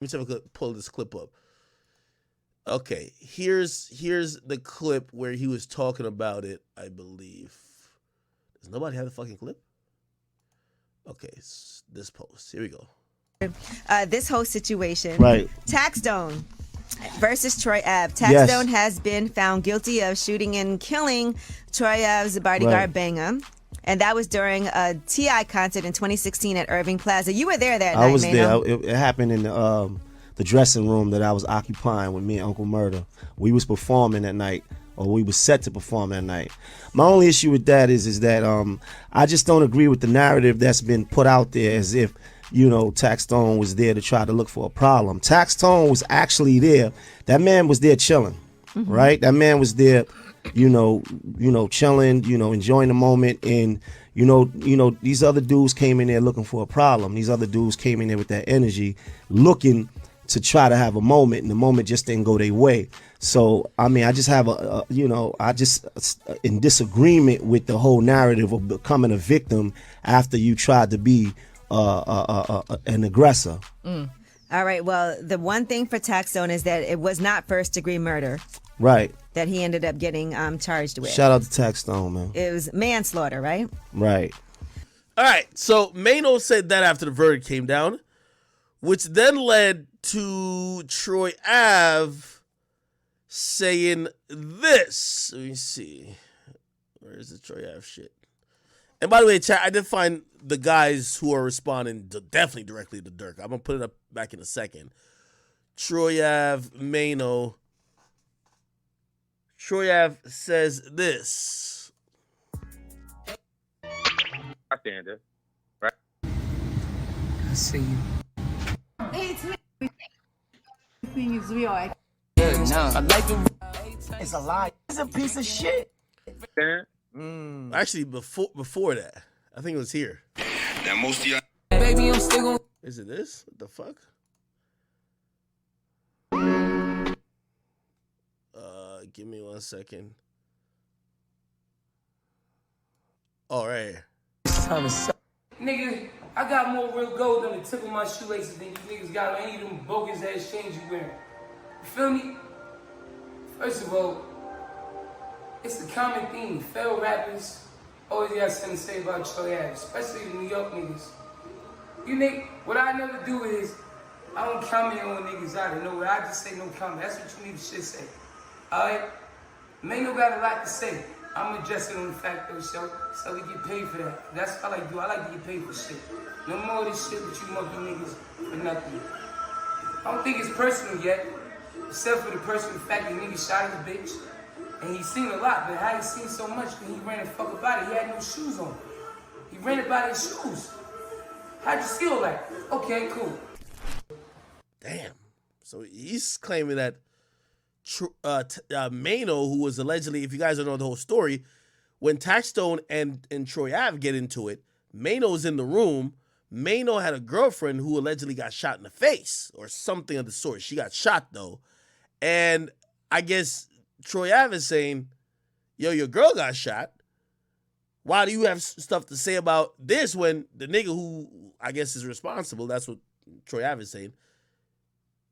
Let me see if I could pull this clip up. Okay, here's the clip where he was talking about it, I believe. Does nobody have the fucking clip? Okay, this post. Here we go. This whole situation. Right. Taxstone versus Troy Ave. Taxstone has been found guilty of shooting and killing Troy Ave's bodyguard Banger. And that was during a T.I. concert in 2016 at Irving Plaza. You were there that night, I was Maino. there. It happened in the dressing room that I was occupying with me and Uncle Murder. We was performing that night, or we was set to perform that night. My only issue with that is that I just don't agree with the narrative that's been put out there as if, you know, Taxstone was there to try to look for a problem. Taxstone was actually there. That man was there chilling, right? That man was there, you know, chilling, you know, enjoying the moment. And, you know, these other dudes came in there looking for a problem. These other dudes came in there with that energy, looking to try to have a moment, and the moment just didn't go their way. So, I mean, I just have in disagreement with the whole narrative of becoming a victim after you tried to be an aggressor. All right. Well, the one thing for Taxstone is that it was not first-degree murder. Right. That he ended up getting charged with. Shout out to Taxstone, man. It was manslaughter, right? Right. All right. So Maino said that after the verdict came down, which then led to Troy Ave saying this. Let me see. Where is the Troy Ave shit? And by the way, chat, I did find the guys who are responding definitely directly to Dirk. I'm going to put it up back in a second. Troy Ave, Maino. Troy Ave says this. I stand it. Right? I see you. It's me. Is real. Yeah, no. I like the. It's a lie. It's a piece of shit. Stand. Actually, before that, I think it was here. Now most of y'all. Baby, I'm still gonna. Is it this? What the fuck? Give me 1 second. All right. Nigga, I got more real gold on the tip of my shoelaces than you niggas got on any of them bogus ass chains you wearing. You feel me? First of all, it's a common theme. Failed rappers always got something to say about Troy Ave, especially the New York niggas. You niggas, what I never do is, I don't comment on niggas out of nowhere. I just say no comment. That's what you niggas should say. Alright? Maino got a lot to say. I'm addressing on the fact though, so we get paid for that. That's what I like to do. I like to get paid for shit. No more of this shit with you monkey niggas for nothing. I don't think it's personal yet, except for the personal fact that nigga shot his bitch. And he seen a lot, but how he seen so much when he ran the fuck about it, he had no shoes on. He ran about his shoes. How'd you feel like? Okay, cool. Damn. So he's claiming that Maino, who was allegedly, if you guys don't know the whole story, when Taxstone and Troy Ave get into it, Maino's in the room. Maino had a girlfriend who allegedly got shot in the face or something of the sort. She got shot, though. And I guess Troy Ave is saying, yo, your girl got shot. Why do you have stuff to say about this when the nigga who I guess is responsible, that's what Troy Ave is saying,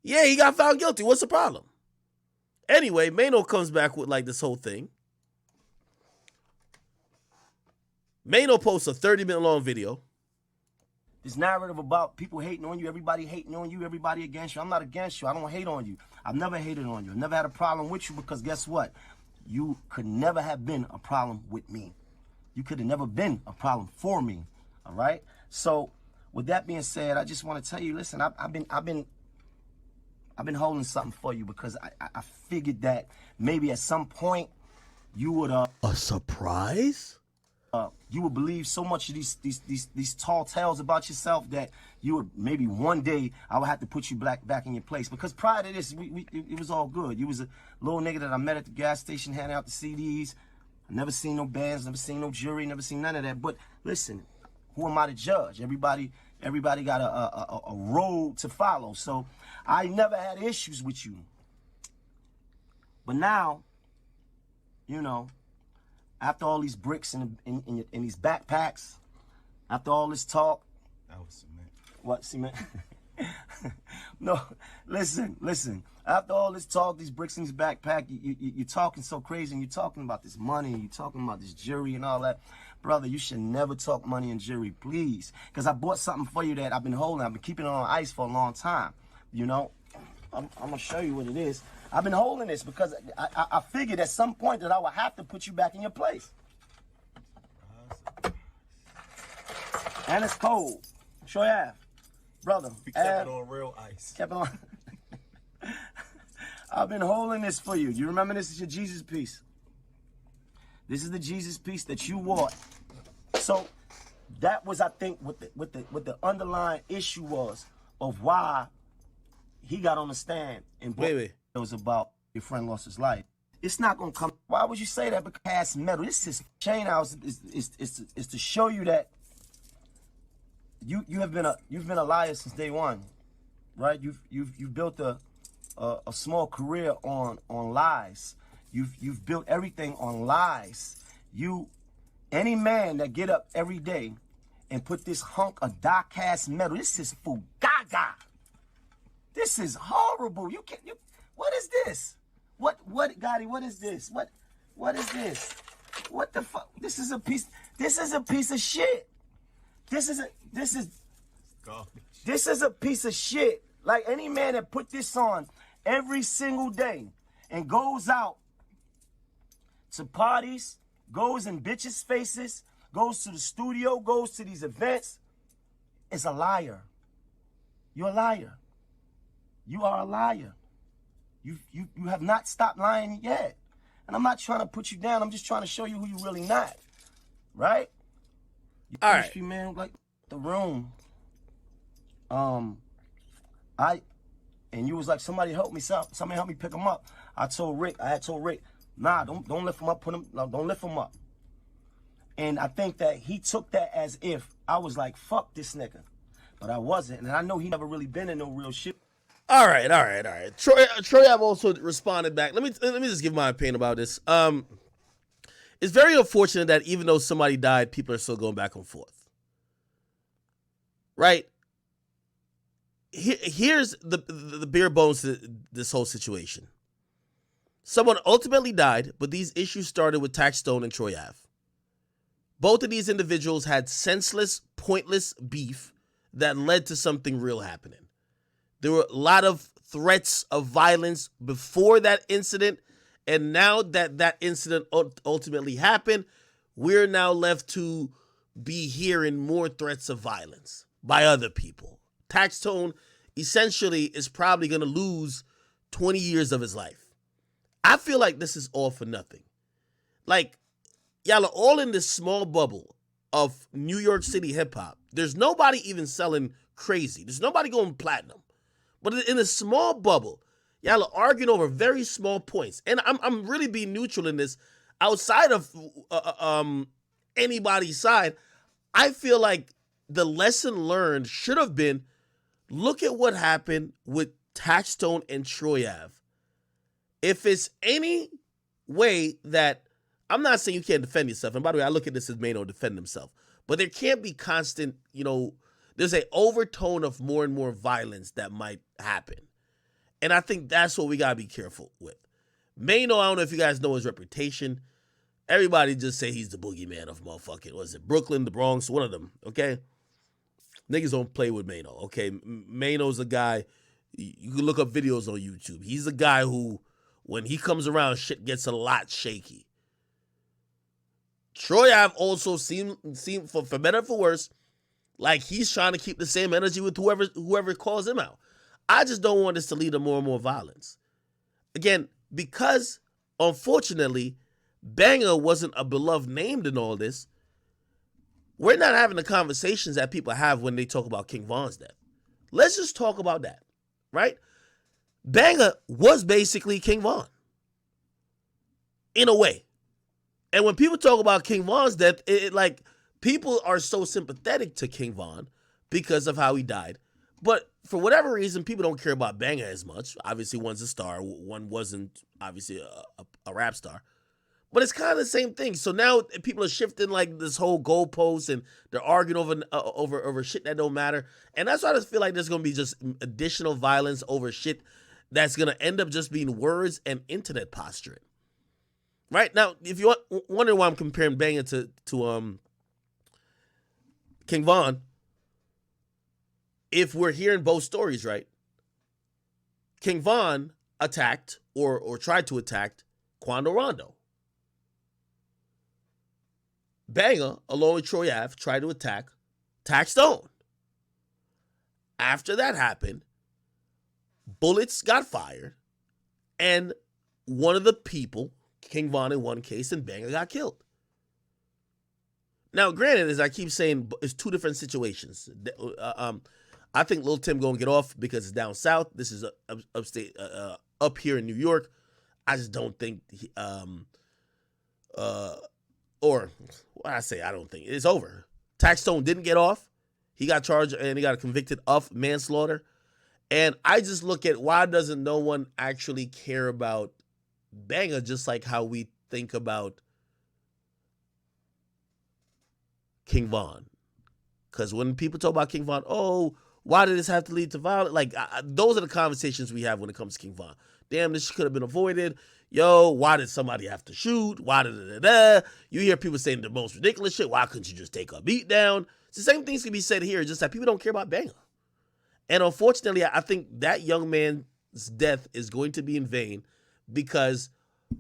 yeah, he got found guilty. What's the problem? Anyway, Maino comes back with like this whole thing. Maino posts a 30-minute long video. This narrative about people hating on you, everybody hating on you, everybody against you. I'm not against you. I don't hate on you. I've never hated on you. I've never had a problem with you because guess what? You could never have been a problem with me. You could have never been a problem for me. All right? So with that being said, I just want to tell you, listen, I've been holding something for you because I figured that maybe at some point you would A surprise? You would believe so much of these tall tales about yourself that you would maybe one day I would have to put you back in your place. Because prior to this, it was all good. You was a little nigga that I met at the gas station handing out the CDs. I never seen no bands, never seen no jury, never seen none of that. But listen, who am I to judge? Everybody got a road to follow. So I never had issues with you. But now, you know, after all these bricks in these backpacks, after all this talk. That was cement. What, cement? No, listen. After all this talk, these bricks in his backpack, you're talking so crazy, and you're talking about this money, and you're talking about this jury and all that. Brother, you should never talk money and jury, please. Because I bought something for you that I've been holding. I've been keeping it on ice for a long time. You know, I'm going to show you what it is. I've been holding this because I figured at some point that I would have to put you back in your place. And it's cold. Troy Ave. Brother. We kept it on real ice. Kept it on. I've been holding this for you. You remember this is your Jesus piece. This is the Jesus piece that you wore. So that was, I think, what the underlying issue was of why he got on the stand and Wait. it was about your friend lost his life. It's not gonna come. Why would you say that? Because cast metal. This is chain house is to show you that you've been a liar since day one, right? You've built a small career on lies. You've built everything on lies. Any man that get up every day and put this hunk of die-cast metal, this is fugaga. This is horrible. What is this? What, Gotti, what is this? What is this? What the fuck? This is a piece of shit. This is a piece of shit. Like any man that put this on every single day and goes out to parties, goes in bitches' faces, goes to the studio, goes to these events, is a liar. You're a liar. You are a liar. You have not stopped lying yet. And I'm not trying to put you down. I'm just trying to show you who you really not. Right? All right. Man, like the room. And you was like, somebody help me, somebody help me pick him up. I had told Rick, nah, don't lift him up, don't lift him up. And I think that he took that as if I was like, fuck this nigga. But I wasn't, and I know he never really been in no real shit. All right. Troy Ave also responded back. Let me just give my opinion about this. It's very unfortunate that even though somebody died, people are still going back and forth. Right? Here's the bare bones to this whole situation. Someone ultimately died, but these issues started with Taxstone and Troy Ave. Both of these individuals had senseless, pointless beef that led to something real happening. There were a lot of threats of violence before that incident, and now that incident ultimately happened, we're now left to be hearing more threats of violence by other people. Taxstone essentially is probably going to lose 20 years of his life. I feel like this is all for nothing. Like, y'all are all in this small bubble of New York City hip-hop. There's nobody even selling crazy. There's nobody going platinum. But in a small bubble, y'all are arguing over very small points. And I'm really being neutral in this. Outside of anybody's side, I feel like the lesson learned should have been, look at what happened with Taxstone and Troy Ave. If it's any way that, I'm not saying you can't defend yourself. And by the way, I look at this as Maino defend himself. But there can't be constant, there's an overtone of more and more violence that might happen. And I think that's what we got to be careful with. Maino, I don't know if you guys know his reputation. Everybody just say he's the boogeyman of motherfucking, what is it, Brooklyn, the Bronx, one of them, okay? Niggas don't play with Maino, okay? Maino's a guy, you can look up videos on YouTube. He's a guy who, when he comes around, shit gets a lot shaky. Troy Ave also seemed for better or for worse, like he's trying to keep the same energy with whoever calls him out. I just don't want this to lead to more and more violence. Again, because, unfortunately, Banger wasn't a beloved name in all this, we're not having the conversations that people have when they talk about King Von's death. Let's just talk about that, right? Banger was basically King Von, in a way. And when people talk about King Von's death, people are so sympathetic to King Von because of how he died. But for whatever reason, people don't care about Banger as much. Obviously, one's a star. One wasn't, obviously, a rap star. But it's kind of the same thing. So now people are shifting like this whole goalpost, and they're arguing over shit that don't matter. And that's why I just feel like there's gonna be just additional violence over shit that's gonna end up just being words and internet posturing. Right now, if you wonder why I'm comparing Banger to King Von, if we're hearing both stories, right? King Von attacked or tried to attack Quando Rondo. Banger, along with Troy Ave, tried to attack Taxstone. After that happened, bullets got fired, and one of the people, King Von in one case, and Banger got killed. Now, granted, as I keep saying, it's two different situations. I think Lil Tim gonna get off because it's down south. This is upstate, up here in New York. I just don't think, or what I say, I don't think it's over. Taxstone didn't get off. He got charged and he got convicted of manslaughter. And I just look at why doesn't no one actually care about Banger, just like how we think about King Von. Because when people talk about King Von, oh, why did this have to lead to violence? Like, those are the conversations we have when it comes to King Von. Damn, this could have been avoided. Yo, why did somebody have to shoot? Why da? You hear people saying the most ridiculous shit. Why couldn't you just take a beat down? It's the same things can be said here, just that people don't care about Banger. And unfortunately, I think that young man's death is going to be in vain because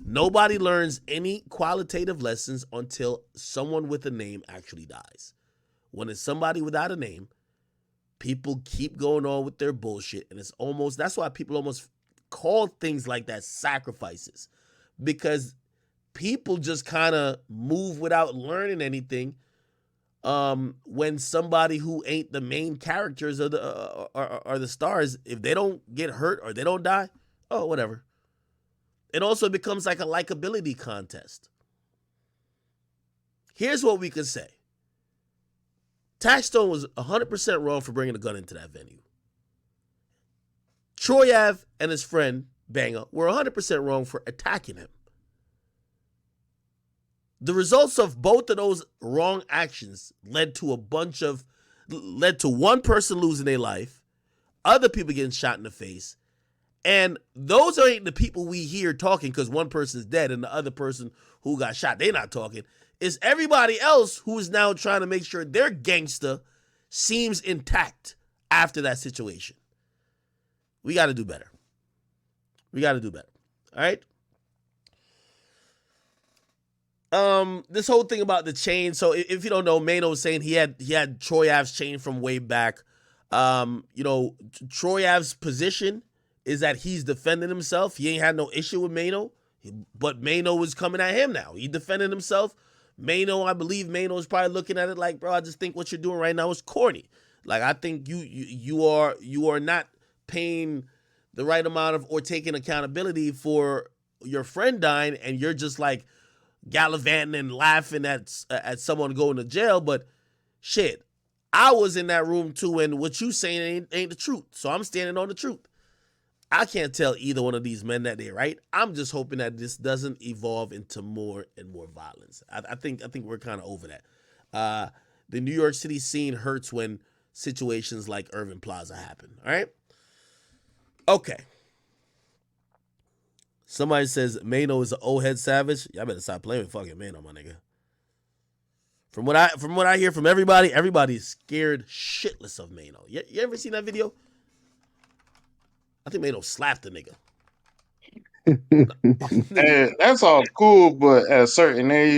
nobody learns any qualitative lessons until someone with a name actually dies. When it's somebody without a name, people keep going on with their bullshit. And it's almost, that's why people almost call things like that sacrifices, because people just kind of move without learning anything. When somebody who ain't the main characters are the stars, if they don't get hurt or they don't die, oh, whatever. It also becomes like a likability contest. Here's what we could say. Taxstone was 100% wrong for bringing a gun into that venue. Troy Ave and his friend, Banger, were 100% wrong for attacking him. The results of both of those wrong actions led to one person losing their life, other people getting shot in the face, and those ain't the people we hear talking because one person's dead and the other person who got shot, they not talking. It's everybody else who is now trying to make sure their gangster seems intact after that situation. We got to do better. All right? This whole thing about the chain. So if you don't know, Maino was saying he had Troy Ave's chain from way back. Troy Ave's position is that he's defending himself. He ain't had no issue with Maino, but Maino was coming at him now. He defended himself. I believe Maino is probably looking at it like, bro, I just think what you're doing right now is corny. Like, I think you are not paying the right amount of or taking accountability for your friend dying, and you're just like gallivanting and laughing at someone going to jail. But shit, I was in that room too, and what you saying ain't the truth. So I'm standing on the truth. I can't tell either one of these men that they're right. I'm just hoping that this doesn't evolve into more and more violence. I think we're kind of over that. The New York City scene hurts when situations like Irving Plaza happen. All right. Okay. Somebody says Maino is an old head savage. Y'all better stop playing with fucking Maino, my nigga. From what I hear from everybody is scared shitless of Maino. You ever seen that video? I think Maino slapped the nigga. Hey, that's all cool, but at a certain age,